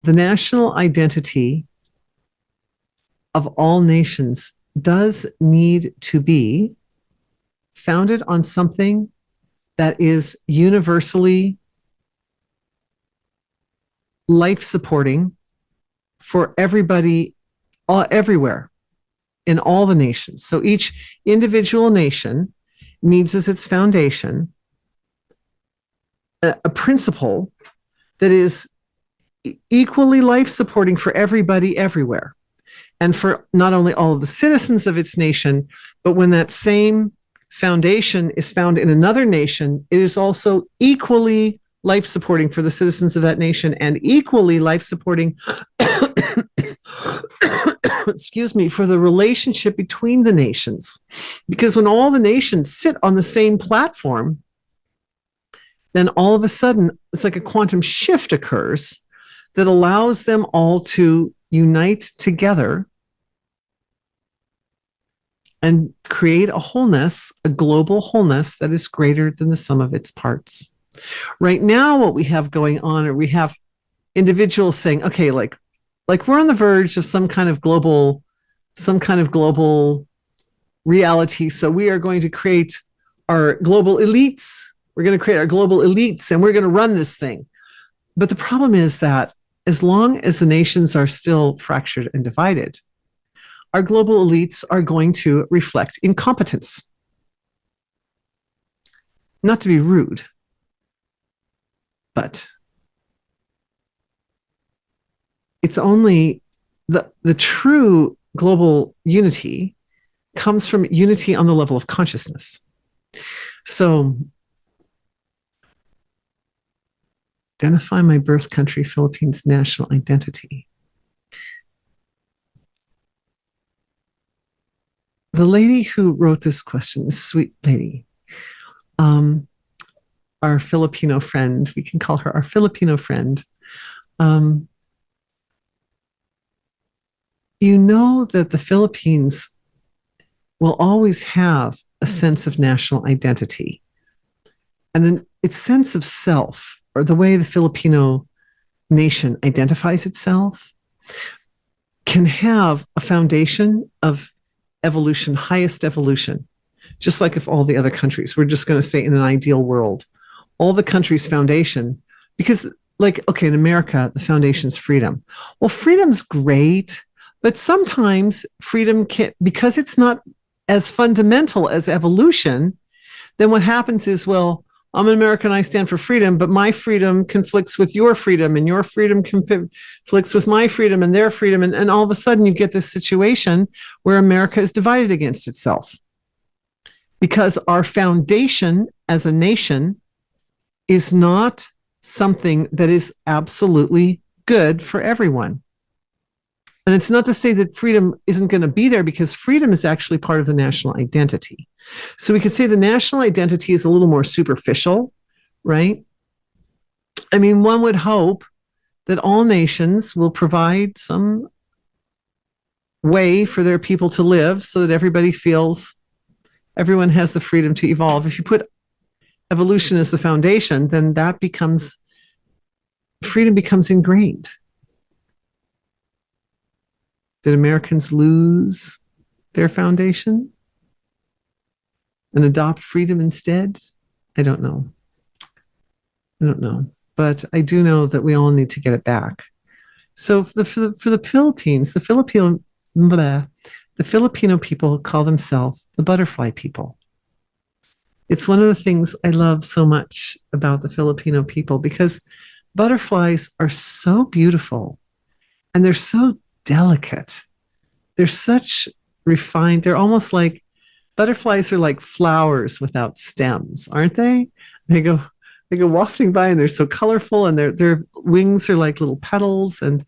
the national identity of all nations does need to be founded on something that is universally life supporting for everybody, everywhere, in all the nations. So each individual nation needs as its foundation a principle that is equally life supporting for everybody everywhere, and for not only all of the citizens of its nation, but when that same foundation is found in another nation, it is also equally life supporting for the citizens of that nation and equally life supporting excuse me, for the relationship between the nations. Because when all the nations sit on the same platform, then all of a sudden it's like a quantum shift occurs that allows them all to unite together and create a wholeness, a global wholeness that is greater than the sum of its parts. Right now, what we have going on, or we have individuals saying, okay, like we're on the verge of some kind of global reality. So we are going to create our global elites. We're going to create our global elites and we're going to run this thing. But the problem is that as long as the nations are still fractured and divided, our global elites are going to reflect incompetence. Not to be rude, but it's only the true global unity comes from unity on the level of consciousness. So, identify my birth country, Philippines' national identity. The lady who wrote this question, this sweet lady, our Filipino friend, we can call her our Filipino friend. You know that the Philippines will always have a sense of national identity. And then its sense of self, or the way the Filipino nation identifies itself, can have a foundation of evolution, highest evolution. Just like if all the other countries, we're just going to say in an ideal world, all the countries' foundation, because like, okay, in America, the foundation's freedom. Well, freedom's great, but sometimes freedom can, because it's not as fundamental as evolution, then what happens is, well, I'm an American, I stand for freedom, but my freedom conflicts with your freedom, and your freedom conflicts with my freedom and their freedom. And all of a sudden you get this situation where America is divided against itself. Because our foundation as a nation is not something that is absolutely good for everyone. And it's not to say that freedom isn't going to be there, because freedom is actually part of the national identity. So we could say the national identity is a little more superficial, right? I mean, one would hope that all nations will provide some way for their people to live so that everybody feels everyone has the freedom to evolve. If you put evolution as the foundation, then that becomes, freedom becomes ingrained. Did Americans lose their foundation and adopt freedom instead? I don't know. But I do know that we all need to get it back. So for the Philippines, the Filipino people call themselves the butterfly people. It's one of the things I love so much about the Filipino people, because butterflies are so beautiful and they're so delicate. They're such refined, they're almost like, butterflies are like flowers without stems, aren't they? They go wafting by and they're so colorful, and their wings are like little petals, and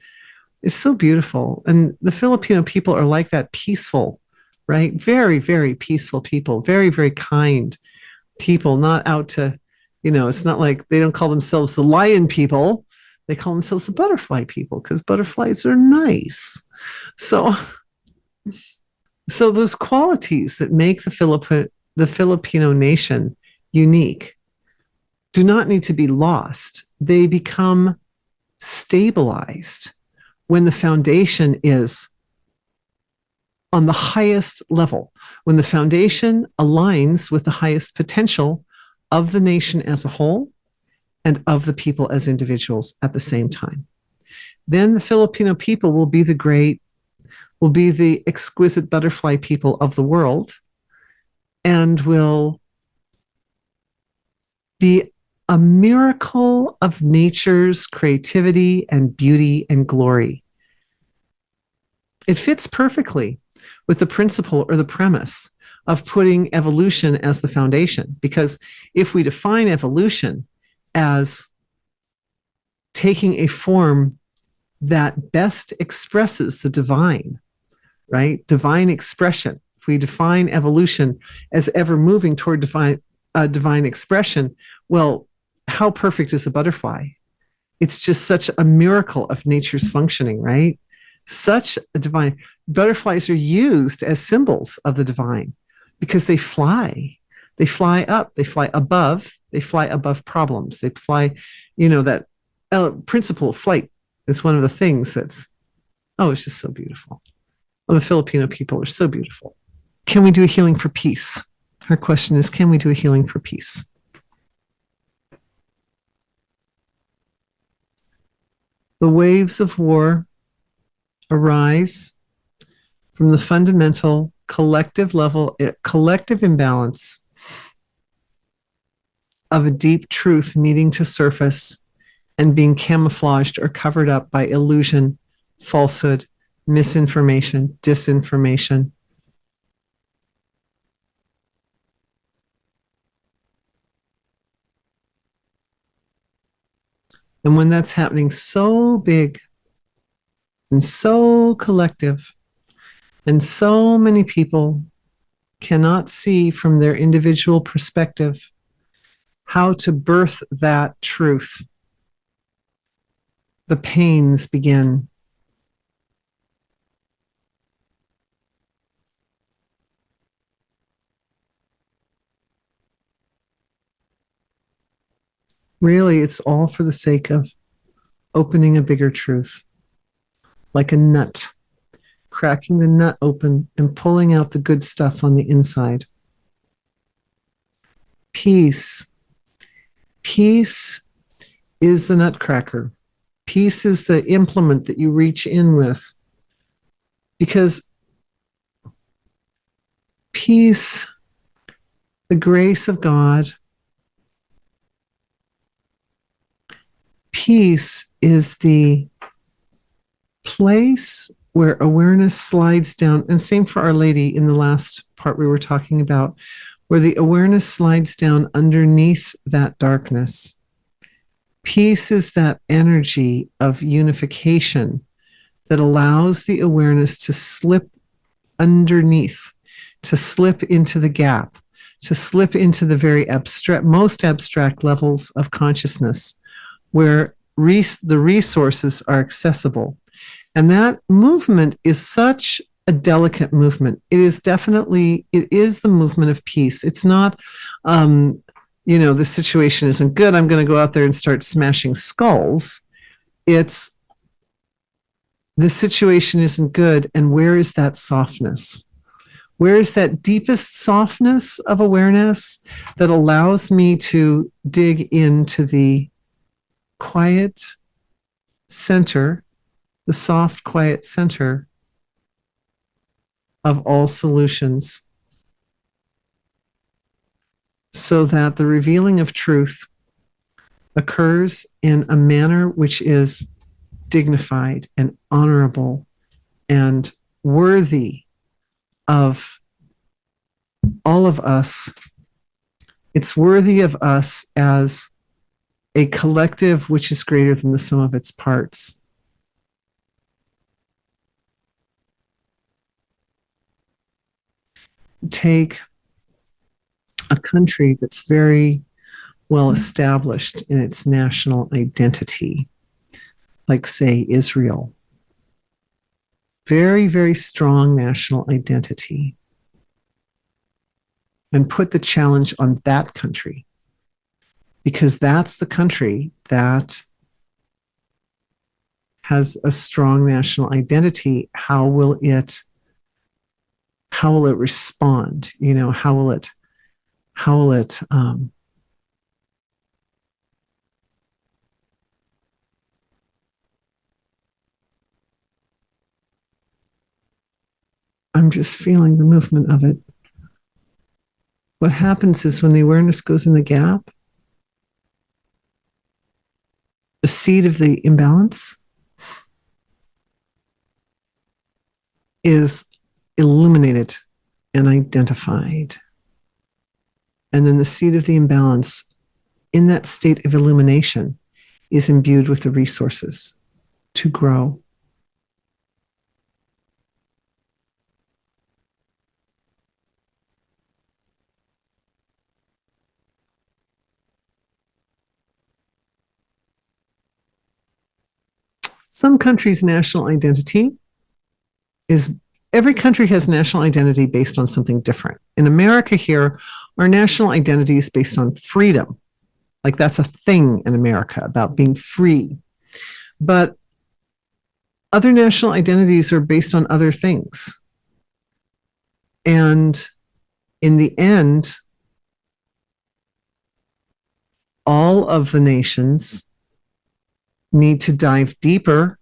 it's so beautiful. And the Filipino people are like that, peaceful, right? Very, very peaceful people, very, very kind people, not out to, it's not like they don't call themselves the lion people. They call themselves the butterfly people because butterflies are nice. So those qualities that make the Filipino nation unique do not need to be lost. They become stabilized when the foundation is on the highest level, when the foundation aligns with the highest potential of the nation as a whole and of the people as individuals at the same time. Then the Filipino people will be the exquisite butterfly people of the world, and will be a miracle of nature's creativity and beauty and glory. It fits perfectly with the principle or the premise of putting evolution as the foundation. Because if we define evolution as taking a form that best expresses the divine, right? Divine expression. If we define evolution as ever moving toward divine expression, well, how perfect is a butterfly? It's just such a miracle of nature's functioning, right? Such a divine. Butterflies are used as symbols of the divine because they fly. They fly up, they fly above problems. They fly, that principle of flight is one of the things that's, it's just so beautiful. Well, the Filipino people are so beautiful. Can we do a healing for peace? Our question is, can we do a healing for peace? The waves of war arise from the fundamental collective imbalance of a deep truth needing to surface and being camouflaged or covered up by illusion, falsehood, misinformation, disinformation. And when that's happening so big and so collective, and so many people cannot see from their individual perspective how to birth that truth, the pains begin. Really, it's all for the sake of opening a bigger truth, like a nut, cracking the nut open and pulling out the good stuff on the inside. Peace. Peace is the nutcracker. Peace is the implement that you reach in with. Because peace, the grace of God, peace is the place where awareness slides down, and same for Our Lady in the last part we were talking about, where the awareness slides down underneath that darkness. Peace is that energy of unification that allows the awareness to slip underneath, to slip into the gap, to slip into the very most abstract levels of consciousness where the resources are accessible. And that movement is such a delicate movement. It is the movement of peace. It's not, the situation isn't good, I'm going to go out there and start smashing skulls. It's the situation isn't good, and where is that softness? Where is that deepest softness of awareness that allows me to dig into the quiet center, the soft, quiet center of all solutions, so that the revealing of truth occurs in a manner which is dignified and honorable and worthy of all of us. It's worthy of us as a collective which is greater than the sum of its parts. Take a country that's very well established in its national identity, like, say, Israel. Very, very strong national identity. And put the challenge on that country, because that's the country that has a strong national identity, how will it respond? How will it I'm just feeling the movement of it. What happens is when the awareness goes in the gap, the seed of the imbalance is illuminated and identified. And then the seed of the imbalance in that state of illumination is imbued with the resources to grow. Some countries' national identity is every country has national identity based on something different. In America here, our national identity is based on freedom. Like that's a thing in America about being free. But other national identities are based on other things. And in the end, all of the nations need to dive deeper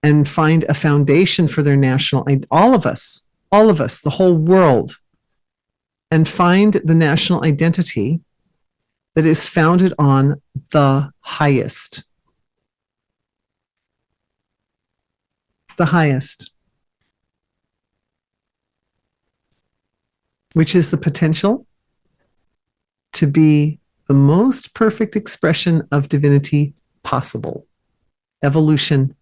and find a foundation for their national, all of us, the whole world, and find the national identity that is founded on the highest. The highest, which is the potential to be the most perfect expression of divinity possible. Evolution,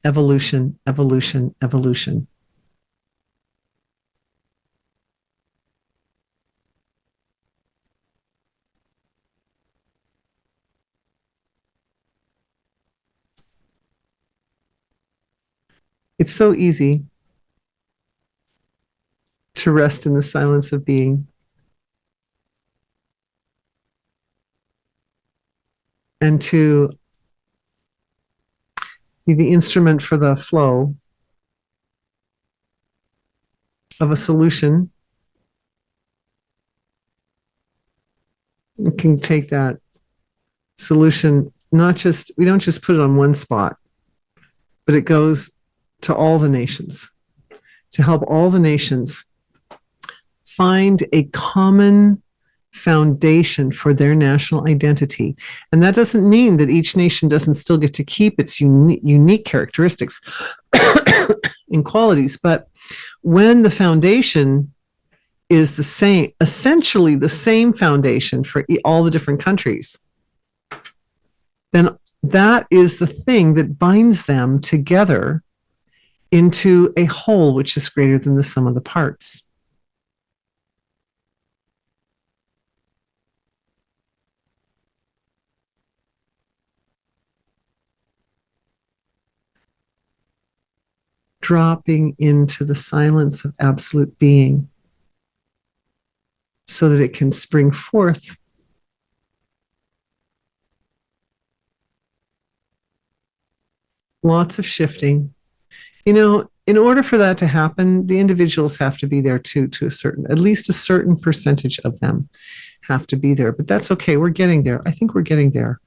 evolution, evolution, evolution. It's so easy to rest in the silence of being. And to be the instrument for the flow of a solution. We can take that solution, we don't just put it on one spot, but it goes to all the nations, to help all the nations find a common foundation for their national identity. And that doesn't mean that each nation doesn't still get to keep its unique characteristics and qualities. But when the foundation is the same, essentially the same foundation for all the different countries, then that is the thing that binds them together into a whole which is greater than the sum of the parts. Dropping into the silence of absolute being so that it can spring forth. Lots of shifting. In order for that to happen, the individuals have to be there too, at least a certain percentage of them have to be there. But that's okay. We're getting there. I think we're getting there.